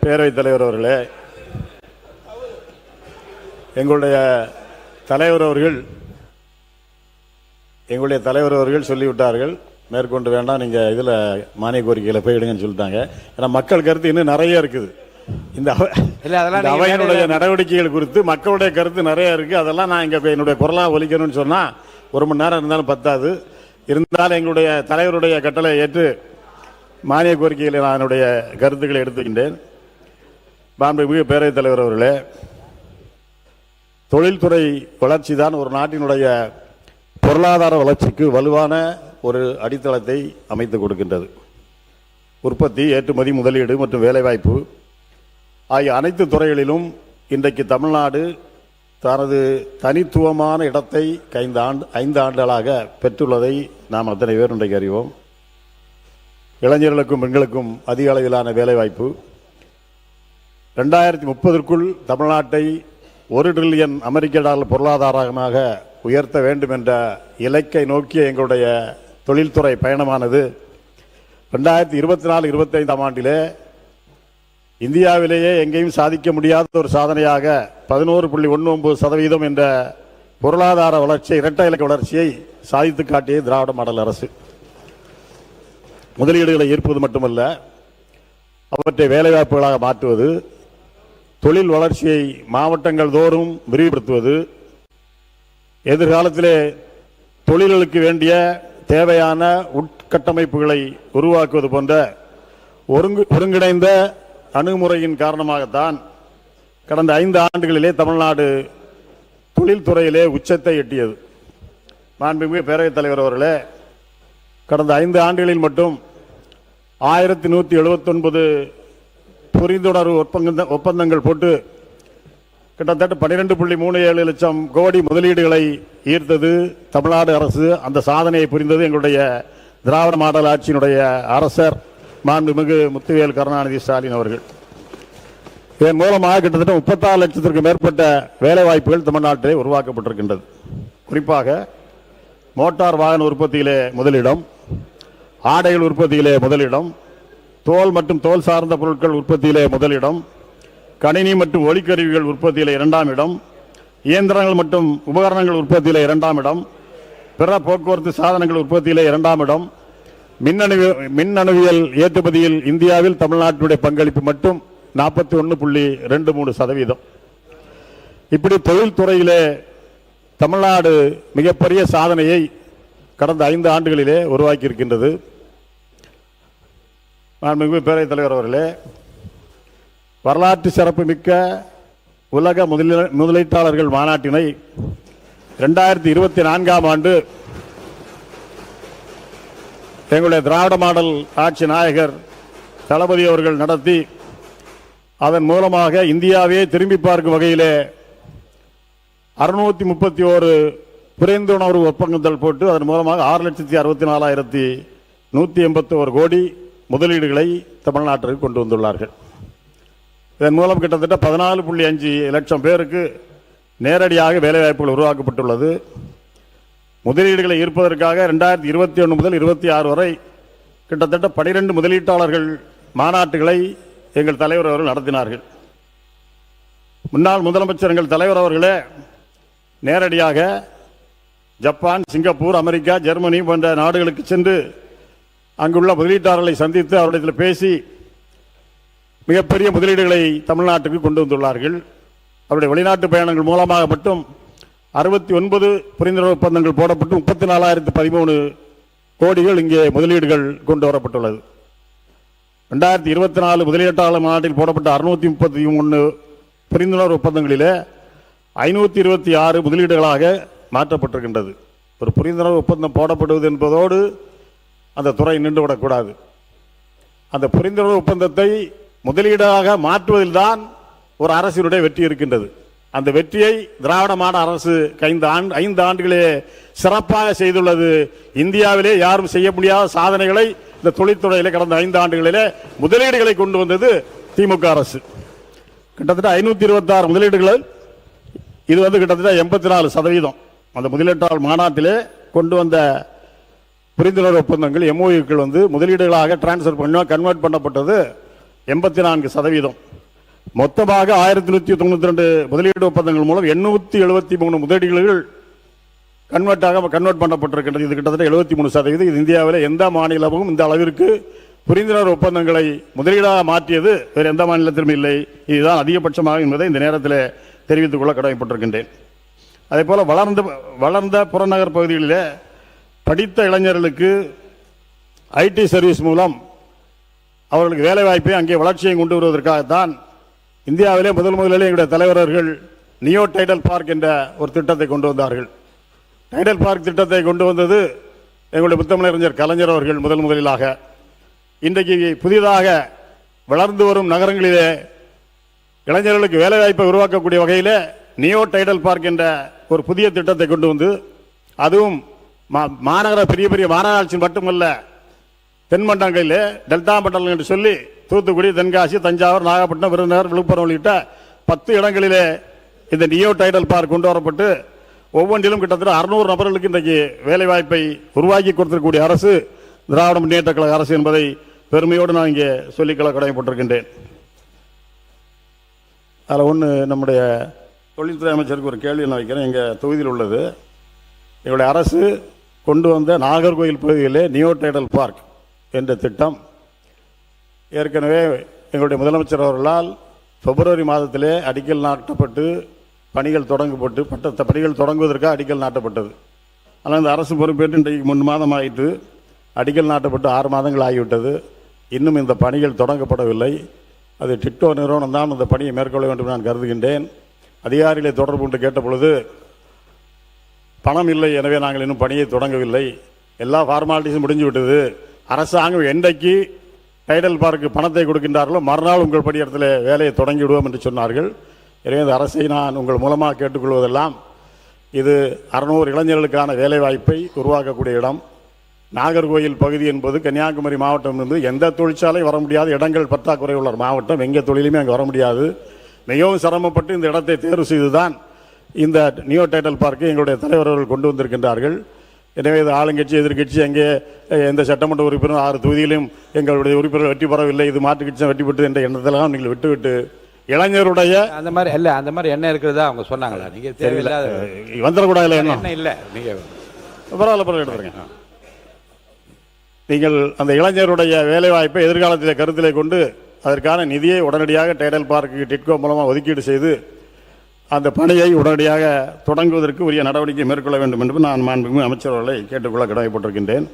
பேரவைத் தலைவர் அவர்களே, எங்களுடைய தலைவர் அவர்கள் சொல்லிவிட்டார்கள், மேற்கொண்டு வேண்டாம், நீங்கள் இதில் மானிய கோரிக்கையில் போயிடுங்கன்னு சொல்லிட்டாங்க. ஏன்னா மக்கள் கருத்து இன்னும் நிறைய இருக்குது. இந்த அவையினுடைய நடவடிக்கைகள் குறித்து மக்களுடைய கருத்து நிறைய இருக்குது. அதெல்லாம் நான் இங்கே என்னுடைய குரலாக ஒலிக்கணும்னு சொன்னால் 1 மணி நேரம் இருந்தாலும் பத்தாது. இருந்தாலும் எங்களுடைய தலைவருடைய கட்டளை ஏற்று மானிய கோரிக்கைகளை நான் என்னுடைய கருத்துக்களை எடுத்துக்கின்றேன். மாண்புமிகு பேரவைத் தலைவர் அவர்களே, தொழில்துறை வளர்ச்சி தான் ஒரு நாட்டினுடைய பொருளாதார வளர்ச்சிக்கு வலுவான ஒரு அடித்தளத்தை அமைத்துக் கொடுக்கின்றது. உற்பத்தி, ஏற்றுமதி, முதலீடு மற்றும் வேலைவாய்ப்பு ஆகிய அனைத்து துறைகளிலும் இன்றைக்கு தமிழ்நாடு தனது தனித்துவமான இடத்தை 5 ஆண்டுகளாக பெற்றுள்ளதை நாம் அத்தனை பேர் இன்றைக்கு அறிவோம். இளைஞர்களுக்கும் பெண்களுக்கும் அதிக அளவிலான வேலைவாய்ப்பு, 2030ற்குள் தமிழ்நாட்டை $1 டிரில்லியன் அமெரிக்க பொருளாதாரமாக உயர்த்த வேண்டும் என்ற இலக்கை நோக்கிய எங்களுடைய தொழில்துறை பயணமானது 2024-25 ஆண்டிலே இந்தியாவிலேயே எங்கேயும் சாதிக்க முடியாத ஒரு சாதனையாக 11.19% என்ற பொருளாதார வளர்ச்சியை, இரட்டை இலக்க வளர்ச்சியை சாதித்து காட்டிய திராவிட மாடல் அரசு. முதலீடுகளை ஈர்ப்பது மட்டுமல்ல, அவற்றை வேலைவாய்ப்புகளாக மாற்றுவது, தொழில் வளர்ச்சியை மாவட்டங்கள் தோறும் விரிவுபடுத்துவது, எதிர்காலத்திலே தொழில்களுக்கு வேண்டிய தேவையான உட்கட்டமைப்புகளை உருவாக்குவது போன்ற ஒருங்கிணைந்த அணுகுமுறையின் காரணமாகத்தான் கடந்த 5 ஆண்டுகளிலே தமிழ்நாடு தொழில்துறையிலே உச்சத்தை எட்டியது. மாண்புமிகு பேரவைத் தலைவர் அவர்களே, கடந்த 5 ஆண்டுகளில் மட்டும் 1179 புரிந்துணர்வு ஒப்பந்தங்கள் போட்டு கிட்டத்தட்ட 12.37 லட்சம் கோடி முதலீடுகளை ஈர்த்தது தமிழ்நாடு அரசு. அந்த சாதனையை புரிந்தது எங்களுடைய திராவிட மாடல் ஆட்சியினுடைய அரசர் மாண்புமிகு முத்துவேல் கருணாநிதி ஸ்டாலின் அவர்கள். இதன் மூலமாக கிட்டத்தட்ட 36 லட்சத்திற்கும் மேற்பட்ட வேலை வாய்ப்புகள் தமிழ்நாட்டிலே உருவாக்கப்பட்டிருக்கின்றது. குறிப்பாக மோட்டார் வாகன உற்பத்தியிலே முதலிடம், ஆடைகள் உற்பத்தியிலே முதலிடம், தோல் மற்றும் தோல் சார்ந்த பொருட்கள் உற்பத்தியிலே முதலிடம், கணினி மற்றும் ஒலிக்கருவிகள் உற்பத்தியிலே 2ஆம் இடம், இயந்திரங்கள் மற்றும் உபகரணங்கள் உற்பத்தியிலே 2ஆம் இடம், பிற போக்குவரத்து சாதனங்கள் உற்பத்தியிலே 2ஆம் இடம், மின்னணுவியல் ஏற்றுமதியில் இந்தியாவில் தமிழ்நாட்டினுடைய பங்களிப்பு மட்டும் 41.23%. இப்படி தொழில்துறையிலே தமிழ்நாடு மிகப்பெரிய சாதனையை கடந்த 5 ஆண்டுகளிலே உருவாக்கி இருக்கின்றது. மாண்புமிகு பேரவைத் தலைவர் அவர்களே, வரலாற்று சிறப்பு மிக்க உலக முதலீட்டாளர்கள் மாநாட்டினை 2024ஆம் ஆண்டு எங்களுடைய திராவிட மாடல் ஆட்சி நாயகர் தளபதி அவர்கள் நடத்தி, அதன் மூலமாக இந்தியாவே திரும்பி பார்க்கும் வகையிலே 631 புரிந்துணர்வு ஒப்பந்தங்கள் போட்டு அதன் மூலமாக 6,64,181 கோடி முதலீடுகளை தமிழ்நாட்டிற்கு கொண்டு வந்துள்ளார்கள். இதன் மூலம் கிட்டத்தட்ட 14.5 லட்சம் பேருக்கு நேரடியாக வேலைவாய்ப்புகள் உருவாக்கப்பட்டுள்ளது. முதலீடுகளை ஈர்ப்பதற்காக 2021 முதல் 26 வரை கிட்டத்தட்ட 12 முதலீட்டாளர்கள் மாநாட்டுகளை எங்கள் தலைவர் அவர்கள் நடத்தினார்கள். முன்னாள் முதலமைச்சர் எங்கள் தலைவர் அவர்களே நேரடியாக ஜப்பான், சிங்கப்பூர், அமெரிக்கா, ஜெர்மனி போன்ற நாடுகளுக்கு சென்று அங்குள்ள முதலீட்டாளர்களை சந்தித்து அவரிடத்தில் பேசி மிகப்பெரிய முதலீடுகளை தமிழ்நாட்டுக்கு கொண்டு வந்துள்ளார்கள். அவருடைய வெளிநாட்டு பயணங்கள் மூலமாக மட்டும் 69 புரிந்துணர்வு ஒப்பந்தங்கள் போடப்பட்டு 34,013 கோடிகள் இங்கே முதலீடுகள் கொண்டு வரப்பட்டுள்ளது. 2024 முதலீட்டாளர் மாநாட்டில் போடப்பட்ட 633 புரிந்துணர்வு ஒப்பந்தங்களிலே 526 முதலீடுகளாக மாற்றப்பட்டிருக்கின்றது. ஒரு புரிந்துணர்வு ஒப்பந்தம் போடப்படுவது என்பதோடு அந்த துறை நின்றுவிடக்கூடாது. அந்த புரிந்துணர்வு ஒப்பந்தத்தை முதலீடாக மாற்றுவதில்தான் ஒரு அரசினுடைய வெற்றி இருக்கின்றது. அந்த வெற்றியை திராவிட மாடல் அரசு 5 ஆண்டுகளே சிறப்பாக செய்துள்ளது. இந்தியாவிலே யாரும் செய்ய முடியாத சாதனைகளை இந்த தொழில்துறையிலே கடந்த 5 ஆண்டுகளிலே முதலீடுகளை கொண்டு வந்தது திமுக அரசு. கிட்டத்தட்ட 526 முதலீடுகள், இது கிட்டத்தட்ட 84%. அந்த முதலீட்டாளர் மாநாட்டிலே கொண்டு வந்த புரிந்துணர்வு ஒப்பந்தங்கள் MOUக்கள் முதலீடுகளாக டிரான்ஸ்ஃபர் கன்வெர்ட் பண்ணப்பட்டது 84%. மொத்தமாக 1192 முதலீடு ஒப்பந்தங்கள் மூலம் 873 முதலீடுகள் கன்வெர்ட் பண்ணப்பட்டிருக்கின்றது. இது கிட்டத்தட்ட 73%. இது இந்தியாவில் எந்த மாநிலமும் இந்த அளவிற்கு புரிந்துணர்வு ஒப்பந்தங்களை முதலீடாக மாற்றியது வேறு எந்த மாநிலத்திலும் இல்லை. இதுதான் அதிகபட்சமாக என்பதை இந்த நேரத்தில் தெரிவித்துக் கொள்ள கடமைப்பட்டிருக்கின்றேன். அதே போல வளர்ந்த புறநகர் பகுதிகளில் படித்த இளைஞர்களுக்கு ஐடி சர்வீஸ் மூலம் அவர்களுக்கு வேலைவாய்ப்பை அங்கே வளர்ச்சியை கொண்டு வருவதற்காகத்தான் இந்தியாவிலே முதலிலே எங்களுடைய தலைவர்கள் நியோ டைடல் பார்க் என்ற ஒரு திட்டத்தை கொண்டு வந்தார்கள். டைடல் பார்க் திட்டத்தை கொண்டு வந்தது எங்களுடைய முத்தமிழறிஞர் கலைஞர் அவர்கள் முதலிலாக. இன்றைக்கு புதிதாக வளர்ந்து வரும் நகரங்களிலே இளைஞர்களுக்கு வேலைவாய்ப்பை உருவாக்கக்கூடிய வகையில் நியோ டைடல் பார்க் என்ற ஒரு புதிய திட்டத்தை கொண்டு வந்து அதுவும் மாநகர பெரிய பெரிய மாநகராட்சி மட்டுமல்ல, தென்மண்டலங்களில் டெல்டா மண்டலம் என்று சொல்லி தூத்துக்குடி, தென்காசி, தஞ்சாவூர், நாகப்பட்டினம், விருதுநகர், விழுப்புரம் உள்ளிட்ட 10 இடங்களிலே இந்த நியோ டைடல் பார்க் கொண்டு வரப்பட்டு ஒவ்வொன்றிலும் கிட்டத்தட்ட 600 நபர்களுக்கு இன்றைக்கு வேலைவாய்ப்பை உருவாக்கி கொடுத்திருக்கக்கூடிய அரசு திராவிட முன்னேற்ற கழக அரசு என்பதை பெருமையோடு நான் இங்கே சொல்லிக்கொள்ள கடமைப்பட்டிருக்கின்றேன். அதில் ஒன்று, நம்முடைய தொழில்துறை அமைச்சருக்கு ஒரு கேள்வி நான் வைக்கிறேன். எங்கள் தொகுதியில் உள்ளது, எங்களுடைய அரசு கொண்டு வந்த நாகர்கோவில் பகுதியிலே நியோ டைடல் பார்க் என்ற திட்டம் ஏற்கனவே எங்களுடைய முதலமைச்சர் அவர்களால் பிப்ரவரி மாதத்திலே அடிக்கல் நாட்டப்பட்டு பணிகள் தொடங்கப்பட்டு பணிகள் தொடங்குவதற்காக அடிக்கல் நாட்டப்பட்டது. ஆனால் இந்த அரசு பொறுப்பேற்று இன்றைக்கு 3 மாதம் ஆயிட்டு அடிக்கல் நாட்டப்பட்டு 6 மாதங்கள் ஆகிவிட்டது. இன்னும் இந்த பணிகள் தொடங்கப்படவில்லை. அது டிட்டோ நிறுவனம் தான் இந்த பணியை மேற்கொள்ள வேண்டும் நான் கருதுகின்றேன். அதிகாரிகளை தொடர்பு கொண்டு கேட்ட பொழுது பணம் இல்லை, எனவே நாங்கள் இன்னும் பணியை தொடங்கவில்லை, எல்லா ஃபார்மாலிட்டிஸும் முடிஞ்சு விட்டது, அரசாங்கம் என்றைக்கு டைடல் பார்க்கு பணத்தை கொடுக்கின்றார்களோ மறுநாள் உங்கள் பணியிடத்தில் வேலையை தொடங்கி விடுவோம் என்று சொன்னார்கள். எனவே இந்த அரசை நான் உங்கள் மூலமாக கேட்டுக்கொள்வதெல்லாம், இது 600 இளைஞர்களுக்கான வேலைவாய்ப்பை உருவாக்கக்கூடிய இடம். நாகர்கோவில் பகுதி என்பது கன்னியாகுமரி மாவட்டம் என்பது எந்த தொழிற்சாலை வர முடியாத இடங்கள் பற்றாக்குறை உள்ள மாவட்டம். எங்கே தொழிலுமே அங்கே வர முடியாது. மிகவும் சிரமப்பட்டு இந்த இடத்தை தேர்வு செய்துதான் இந்த நியோ டைடல் பார்க்கை எங்களுடைய தலைவர்கள் கொண்டு வந்திருக்கின்றார்கள். எனவே இது ஆளுங்கட்சி எதிர்கட்சி அங்கே எந்த சட்டமன்ற உறுப்பினர் 6 தொகுதியிலும் எங்களுடைய உறுப்பினர்கள் வெற்றி பெறவில்லை, இது மாற்றுக் கட்சி வெற்றி பெற்று என்ற எண்ணத்தெல்லாம் நீங்கள் விட்டுவிட்டு இளைஞருடைய அந்த மாதிரி இல்ல, அந்த மாதிரி என்ன இருக்கிறதா அவங்க சொன்னாங்களா? நீங்க தேவையில்லாத வந்துடக்கூடாது என்ன இல்லை, நீங்க பரவாயில்ல எடுத்துருங்க. நீங்கள் அந்த இளைஞருடைய வேலைவாய்ப்பை எதிர்காலத்தில் கருத்திலே கொண்டு அதற்கான நிதியை உடனடியாக டைடல் பார்க்கு டிட்கோ மூலமாக ஒதுக்கீடு செய்து அந்த பணியை உடனடியாக தொடங்குவதற்கு உரிய நடவடிக்கை மேற்கொள்ள வேண்டும் என்று நான் மாண்புமிகு அமைச்சர் அவர்களை கேட்டுக்கொள்ள கடமைப்பட்டிருக்கின்றேன்.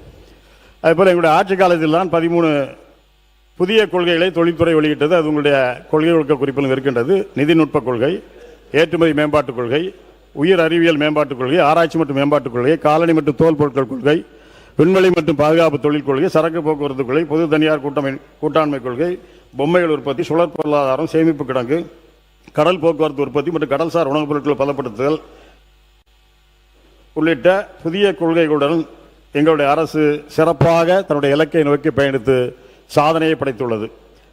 அதேபோல் எங்களுடைய ஆட்சி காலத்தில் தான் 13 புதிய கொள்கைகளை தொழில்துறை வெளியிட்டது. அது உங்களுடைய கொள்கை ஒழுக்க குறிப்பிலும் இருக்கின்றது. நிதிநுட்ப கொள்கை, ஏற்றுமதி மேம்பாட்டுக் கொள்கை, உயிர் அறிவியல் மேம்பாட்டுக் கொள்கை, ஆராய்ச்சி மற்றும் மேம்பாட்டுக் கொள்கை, காலணி மற்றும் தோல் பொருட்கள் கொள்கை, விண்வெளி மற்றும் பாதுகாப்பு தொழில் கொள்கை, சரக்கு போக்குவரத்து கொள்கை, பொது தனியார் கூட்டாண்மை கொள்கை, பொம்மைகள் உற்பத்தி, சுழற் பொருளாதாரம், சேமிப்பு கிடங்கு, கடல் போக்குவரத்து உற்பத்தி மற்றும் கடல்சார் உணவுப் பொருட்கள் பலப்படுத்துதல் உள்ளிட்ட புதிய கொள்கைகளுடன் எங்களுடைய அரசு சிறப்பாக தன்னுடைய இலக்கை நோக்கி பயணித்து சாதனையை படைத்துள்ளது.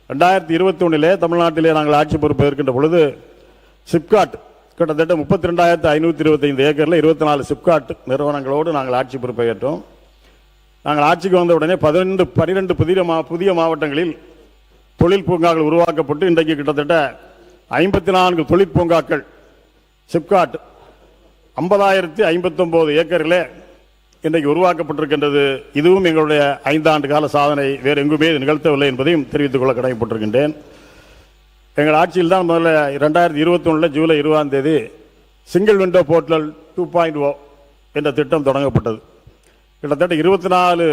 2021 தமிழ்நாட்டிலே நாங்கள் ஆட்சி பொறுப்பு இருக்கின்ற பொழுது சிப்காட் கிட்டத்தட்ட 32,525 ஏக்கரில் 24 சிப்காட் நிறுவனங்களோடு நாங்கள் ஆட்சி பொறுப்பை ஏற்றோம். நாங்கள் ஆட்சிக்கு வந்த உடனே 12 புதிய மாவட்டங்களில் தொழில் பூங்காக்கள் உருவாக்கப்பட்டு இன்றைக்கு கிட்டத்தட்ட 54 தொழிற்பூங்காக்கள் சிப்காட் 50,059 ஏக்கரில் இன்றைக்கு உருவாக்கப்பட்டிருக்கின்றது. இதுவும் எங்களுடைய 5 ஆண்டு கால சாதனை, வேறு எங்குமே நிகழ்த்தவில்லை என்பதையும் தெரிவித்துக் கொள்ள கடமைப்பட்டிருக்கின்றேன். எங்கள் ஆட்சியில் தான் முதல்ல 2021 ஜூலை 20ஆம் தேதி சிங்கிள் விண்டோ போர்ட்டல் 2.0 என்ற திட்டம் தொடங்கப்பட்டது. கிட்டத்தட்ட 24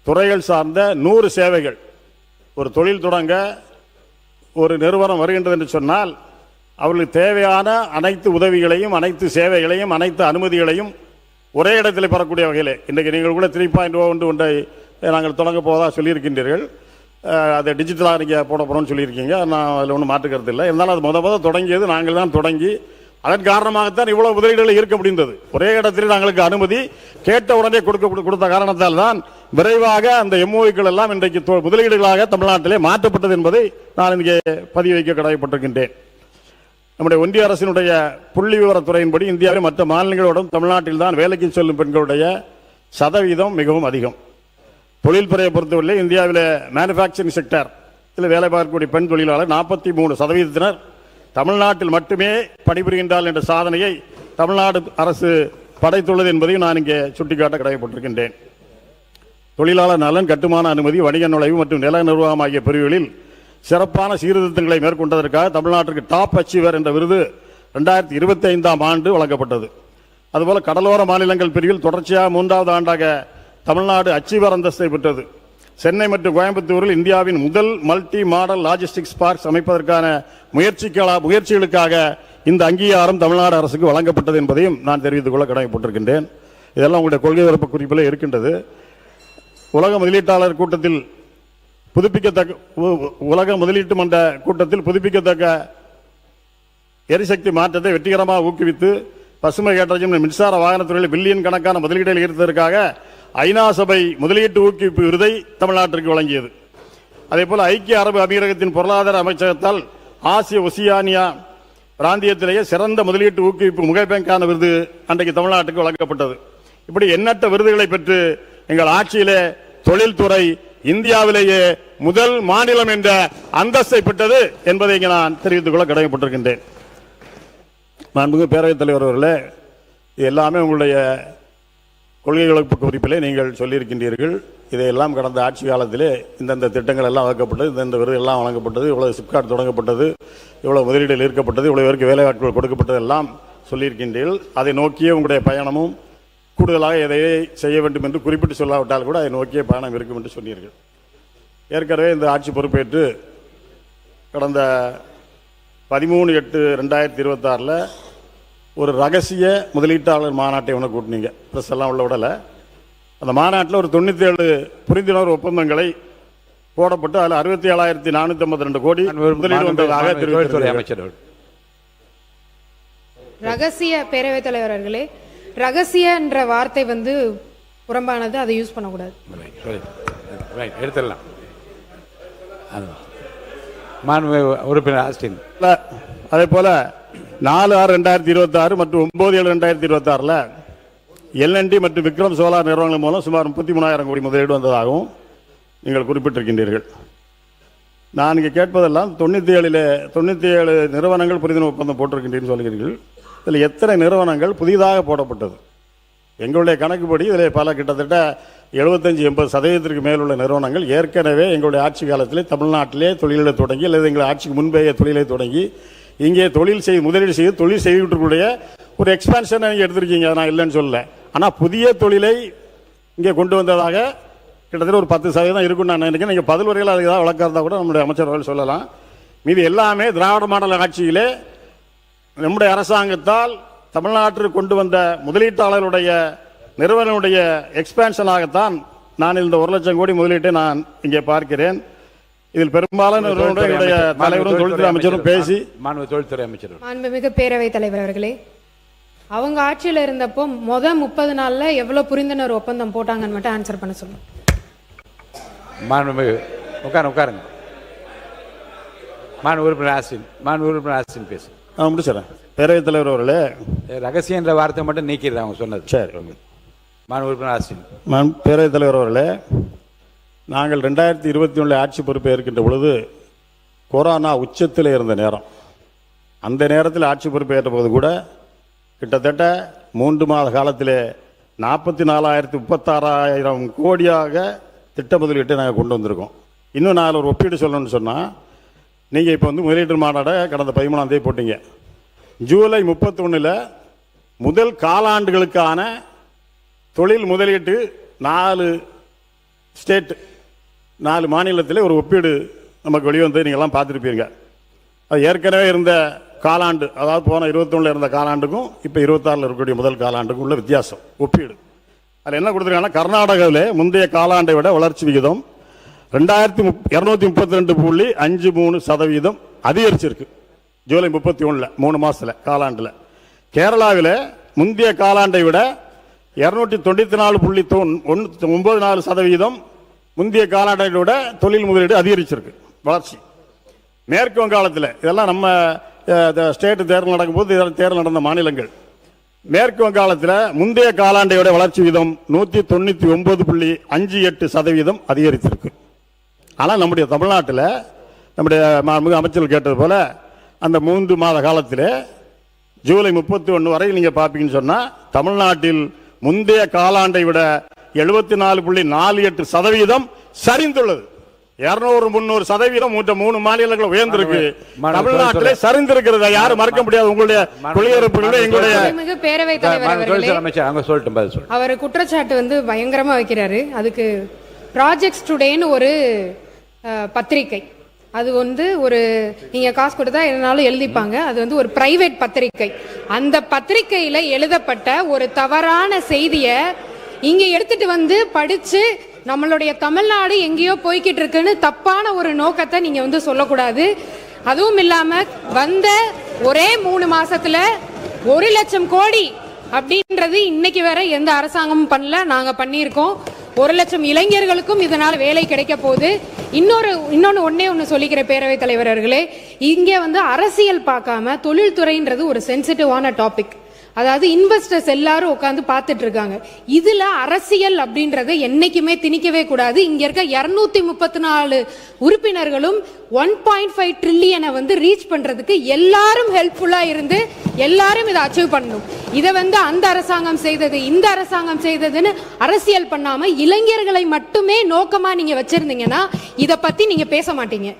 துறைகள் சார்ந்த 100 சேவைகள். ஒரு தொழில் தொடங்க ஒரு நிறுவனம் வருகின்றது என்று சொன்னால் அவர்களுக்கு தேவையான அனைத்து உதவிகளையும், அனைத்து சேவைகளையும், அனைத்து அனுமதிகளையும் ஒரே இடத்தில் பெறக்கூடிய வகையில் இன்றைக்கு நீங்கள் கூட 3.0 ஒன்றை நாங்கள் தொடங்க போவதாக சொல்லியிருக்கின்றீர்கள். அதை டிஜிட்டலாக நீங்கள் போட போகிறோம்னு சொல்லியிருக்கீங்க. நான் அதில் ஒன்றும் மாற்றுக்கிறது இல்லை. இருந்தாலும் அது முதல் தொடங்கியது நாங்கள் தான் தொடங்கி அதன் காரணமாகத்தான் இவ்வளவு முதலீடுகளை ஈர்க்க முடிந்தது. ஒரே இடத்தில் நாங்களுக்கு அனுமதி கேட்ட உடனே கொடுத்த காரணத்தால் தான் விரைவாக அந்த எம்ஓக்கள் எல்லாம் இன்றைக்கு முதலீடுகளாக தமிழ்நாட்டிலே மாற்றப்பட்டது என்பதை நான் இங்கே பதிவு வைக்க கடமைப்பட்டிருக்கின்றேன். நம்முடைய ஒன்றிய அரசினுடைய புள்ளி விவரத்துறையின்படி இந்தியாவில் மற்ற மாநிலங்களோடும் தமிழ்நாட்டில் தான் வேலைக்கு செல்லும் பெண்களுடைய சதவீதம் மிகவும் அதிகம். தொழில்துறையை பொறுத்தவரை இந்தியாவில் மேனுஃபேக்சரிங் செக்டர் இதில் வேலை பார்க்கக்கூடிய பெண் தொழிலாளர் 43% தமிழ்நாட்டில் மட்டுமே பணிபுரிகின்றால் என்ற சாதனையை தமிழ்நாடு அரசு படைத்துள்ளது என்பதையும் நான் இங்கே சுட்டிக்காட்ட கடமைப்பட்டிருக்கின்றேன். தொழிலாளர் நலன், கட்டுமான அனுமதி, வணிக நுழைவு மற்றும் நில நிர்வாகம் ஆகிய பிரிவுகளில் சிறப்பான சீர்திருத்தங்களை மேற்கொண்டதற்காக தமிழ்நாட்டிற்கு டாப் அச்சீவர் என்ற விருது 2025ஆம் ஆண்டு வழங்கப்பட்டது. அதுபோல கடலோர மாநிலங்கள் பிரிவில் தொடர்ச்சியாக 3வது ஆண்டாக தமிழ்நாடு அச்சீவர் அந்தஸ்தை பெற்றது. சென்னை மற்றும் கோயம்புத்தூரில் இந்தியாவின் முதல் மல்டி மாடல் லாஜிஸ்டிக்ஸ் பார்க்ஸ் அமைப்பதற்கான முயற்சிகளுக்காக இந்த அங்கீகாரம் தமிழ்நாடு அரசுக்கு வழங்கப்பட்டது என்பதையும் நான் தெரிவித்துக் கொள்ள கடமைப்பட்டிருக்கின்றேன். இதெல்லாம் உங்களுடைய கொள்கை பரப்பு குறிப்பில் இருக்கின்றது. உலக முதலீட்டாளர் கூட்டத்தில் உலக முதலீட்டு மன்ற கூட்டத்தில் புதுப்பிக்கத்தக்க எரிசக்தி மாற்றத்தை வெற்றிகரமாக ஊக்குவித்து பசுமை ஹைட்ரஜன் மின்சார வாகனத்துறையில் பில்லியன் கணக்கான முதலீடுகளை ஈர்த்ததற்காக ஐநா சபை முதலீட்டு ஊக்குவிப்பு விருதை தமிழ்நாட்டிற்கு வழங்கியது. அதேபோல ஐக்கிய அரபு அமீரகத்தின் பொருளாதார அமைச்சகத்தால் ஆசிய ஒசியானியா பிராந்தியத்திலேயே சிறந்த முதலீட்டு ஊக்குவிப்பு முகப்பேங்கான விருது அன்றைக்கு தமிழ்நாட்டுக்கு வழங்கப்பட்டது. இப்படி எண்ணற்ற விருதுகளை பெற்று எங்கள் ஆட்சியிலே தொழில்துறை இந்தியாவிலேயே முதல் மாநிலம் என்ற அந்தஸ்தை பெற்றது என்பதை இங்கே நான் தெரிவித்துக் கொள்ள கடமைப்பட்டிருக்கின்றேன். மாண்புமிகு பேரவைத் தலைவர் அவர்களே, எல்லாமே உங்களுடைய கொள்கை வகுப்பு குறிப்பிலே நீங்கள் சொல்லியிருக்கின்றீர்கள். இதையெல்லாம் கடந்த ஆட்சி காலத்திலே இந்தந்த திட்டங்கள் எல்லாம் வகுக்கப்பட்டது, இந்த விருது எல்லாம் வழங்கப்பட்டது, இவ்வளவு சிப்காட் தொடங்கப்பட்டது, இவ்வளவு முதலீடுகள் ஈர்க்கப்பட்டது, இவ்வளவு பேருக்கு வேலைவாய்ப்புகள் கொடுக்கப்பட்டது எல்லாம் சொல்லியிருக்கின்றீர்கள். அதை நோக்கிய உங்களுடைய பயணமும் கூடுதலாக எதையே செய்ய வேண்டும் என்று குறிப்பிட்டு சொல்லாவிட்டால் கூட அதை நோக்கிய பயணம் இருக்கும் என்று சொன்னீர்கள். ஏற்கனவே இந்த ஆட்சி பொறுப்பேற்று கடந்த 13/8/2026 ஒரு ரகசிய முதலீட்டாளர் மாநாட்டை ஒன்று கூட்டினீங்க. ப்ரெஸ் எல்லாம் உள்ள விடலை. அந்த மாநாட்டில் ஒரு 97 புரிந்துணர்வு ஒப்பந்தங்களை போடப்பட்டு அதில் 67,452 கோடி முதலீடு வந்ததாக தெரிவித்துறை அமைச்சர். ரகசிய பேரவைத் தலைவர் அவர்களே, ரகசிய என்ற வார்த்தை புறம்பானது, அதை யூஸ் பண்ணக்கூடாது. எடுத்துடலாம். உறுப்பினர் ஆஸ்டின். அதே போல 4/6/2026 மற்றும் 9/7/2026 எல்என்டி மற்றும் விக்ரம் சோலார் நிறுவனங்கள் மூலம் சுமார் 33,000 கோடி முதலீடு வந்ததாகவும் நீங்கள் குறிப்பிட்டிருக்கின்றீர்கள். நான் இங்கே கேட்பதெல்லாம் 97 நிறுவனங்கள் புரிந்துணர்வு ஒப்பந்தம் போட்டிருக்கின்றீர்கள் சொல்கிறீர்கள். இதில் எத்தனை நிறுவனங்கள் புதிதாக போடப்பட்டது? எங்களுடைய கணக்குப்படி இதில் பல கிட்டத்தட்ட 75-80% மேலுள்ள நிறுவனங்கள் ஏற்கனவே எங்களுடைய ஆட்சி காலத்திலே தமிழ்நாட்டிலே தொழிலை தொடங்கி அல்லது எங்கள் ஆட்சிக்கு முன்பேய தொழிலை தொடங்கி இங்கே முதலீடு செய்து தொழில் செய்துக்கூடிய ஒரு எக்ஸ்பான்ஷனை நீங்கள் எடுத்திருக்கீங்க. நான் இல்லைன்னு சொல்லலை. ஆனால் புதிய தொழிலை இங்கே கொண்டு வந்ததாக கிட்டத்தட்ட ஒரு 10% இருக்குன்னு நான் நினைக்கிறேன். நீங்கள் பதில் வரையில் அதுக்கு ஏதாவது வழக்காக கூட நம்முடைய அமைச்சர்கள் சொல்லலாம். மீது எல்லாமே திராவிட மாடல் ஆட்சியிலே நம்முடைய அரசாங்கத்தால் தமிழ்நாட்டிற்கு கொண்டு வந்த முதலீட்டாளருடைய நிறுவனனுடைய எக்ஸ்பான்ஷனாகத்தான் நான் இந்த 1,00,000 கோடி முதலீட்டை நான் இங்கே பார்க்கிறேன். இதில் பெரும்பாலான தலைவரும் தொழில்துறை அமைச்சரும் பேசி தொழில்துறை அமைச்சர். மாண்புமிகு பேரவைத் தலைவர் அவர்களே, அவங்க ஆட்சியில் இருந்தப்போ 30 நாள்ல எவ்வளவு புரிந்துணர்வு ஒப்பந்தம் போட்டாங்கன்னு மட்டும் ஆன்சர் பண்ண சொல்லுங்க. மாண்புமிகு உட்காருங்க. உறுப்பினர் ஆஸ்டின் பேசு. முடிச்சிடறேன். பேரவைத் தலைவர் அவர்களே, ரகசியம் என்ற வார்த்தை மட்டும் நீக்கிறது அவங்க சொன்னது. சரி. உறுப்பினர் ஆஸ்டின். பேரவைத் தலைவர் அவர்களே, நாங்கள் 2021 ஆட்சி பொறுப்பை இருக்கின்ற பொழுது கொரோனா உச்சத்தில் இருந்த நேரம். அந்த நேரத்தில் ஆட்சி பொறுப்பை ஏற்ற போது கூட கிட்டத்தட்ட 3 மாத காலத்திலே 44,36,000 கோடியாக திட்ட முதலீட்டை நாங்கள் கொண்டு வந்திருக்கோம். இன்னும் நான் ஒரு ஒப்பீடு சொல்லணும்னு சொன்னால், நீங்கள் இப்போ முதலீட்டு மாநாடை கடந்த 13ஆம் தேதி போட்டீங்க. ஜூலை 31 முதல் காலாண்டுகளுக்கான தொழில் முதலீட்டு 4 ஸ்டேட் 4 மாநிலத்தில் ஒரு ஒப்பீடு நமக்கு வெளிவந்து நீங்கள்லாம் பார்த்துருப்பீங்க. அது ஏற்கனவே இருந்த காலாண்டு, அதாவது போன 21 இருந்த காலாண்டுக்கும் இப்போ 26 இருக்கக்கூடிய முதல் காலாண்டுக்கும் உள்ள வித்தியாசம் ஒப்பீடு. அதில் என்ன கொடுத்துருக்காங்கன்னா, கர்நாடகாவில் முந்தைய காலாண்டை விட வளர்ச்சி விகிதம் 2,232.53% அதிகரிச்சிருக்கு. ஜூலை 31 3 மாதத்தில் காலாண்டில். கேரளாவில் முந்தைய காலாண்டை விட 294.94% முந்தைய காலாண்டை விட தொழில் முதலீடு அதிகரிச்சிருக்கு, வளர்ச்சி. மேற்கு வங்காளத்தில், இதெல்லாம் நம்ம ஸ்டேட் தேர்தல் நடக்கும்போது தேர்தல் நடந்த மாநிலங்கள். மேற்கு வங்காளத்தில் முந்தைய காலாண்டை விட வளர்ச்சி விகிதம் 199.58% அதிகரித்திருக்கு. ஆனால் நம்முடைய தமிழ்நாட்டில் நம்முடைய மாண்புமிகு அமைச்சர்கள் கேட்டது போல அந்த 3 மாத காலத்திலே ஜூலை 31 வரை நீங்க பாப்பீங்கன்னு சொன்னா தமிழ்நாட்டில் முந்தைய காலாண்டை விட 74.48% சரிந்துள்ளது. 200-300% 3 மாநிலங்கள் உயர்ந்திருக்கு. தமிழ்நாட்டிலே சரிந்திருக்கிறது. யாரும் மறக்க முடியாது. உங்களுடைய கொள்கையரப்புகளே எங்களுடைய மாண்புமிகு பேரவைத் தலைவர் அவர்களே, அமைச்சர் அவங்க சொல்லட்டும், பதில் சொல்லட்டும். அவர் குற்றச்சாட்டு வந்து பயங்கரமா வைக்கிறாரு. அதுக்கு ப்ராஜெக்ட்ஸ் டுடேன்னு ஒரு பத்திரிகை, அது வந்து ஒரு நீங்க காசு கொடுத்தா எதுனாலும் எழுதிப்பாங்க, அது வந்து ஒரு பிரைவேட் பத்திரிகை. அந்த பத்திரிகையில எழுதப்பட்ட ஒரு தவறான செய்தியை இங்க எடுத்துட்டு வந்து படிச்சு நம்மளுடைய தமிழ்நாடு எங்கேயோ போய்கிட்டு இருக்குன்னு தப்பான ஒரு நோக்கத்தை நீங்க வந்து சொல்லக்கூடாது. அதுவும் இல்லாம வந்த ஒரே 3 மாசத்துல 1 லட்சம் கோடி அப்படின்றது இன்னைக்கு வரை எந்த அரசாங்கமும் பண்ணல, நாங்க பண்ணியிருக்கோம். 1 லட்சம் இளைஞர்களுக்கும் இதனால வேலை கிடைக்க போகுது. இன்னொன்னு ஒண்ணு சொல்லிக்கிற பேரவைத் தலைவர் அவர்களே, இங்க வந்து அரசியல் பார்க்காம தொழில்துறைன்றது ஒரு சென்சிட்டிவான டாபிக். அதாவது இன்வெஸ்டர்ஸ் எல்லாரும் உட்காந்து பார்த்துட்டு இருக்காங்க. இதுல அரசியல் அப்படின்றத என்னைக்குமே திணிக்கவே கூடாது. இங்க இருக்க 234 உறுப்பினர்களும் 1.5 ட்ரில்லியனை வந்து ரீச் பண்றதுக்கு எல்லாரும் ஹெல்ப்ஃபுல்லா இருந்து எல்லாரும் இதை அச்சீவ் பண்ணணும். இதை வந்து அந்த அரசாங்கம் செய்தது இந்த அரசாங்கம் செய்ததுன்னு அரசியல் பண்ணாம இளைஞர்களை மட்டுமே நோக்கமா நீங்க வச்சிருந்தீங்கன்னா இதை பத்தி நீங்க பேச மாட்டீங்க.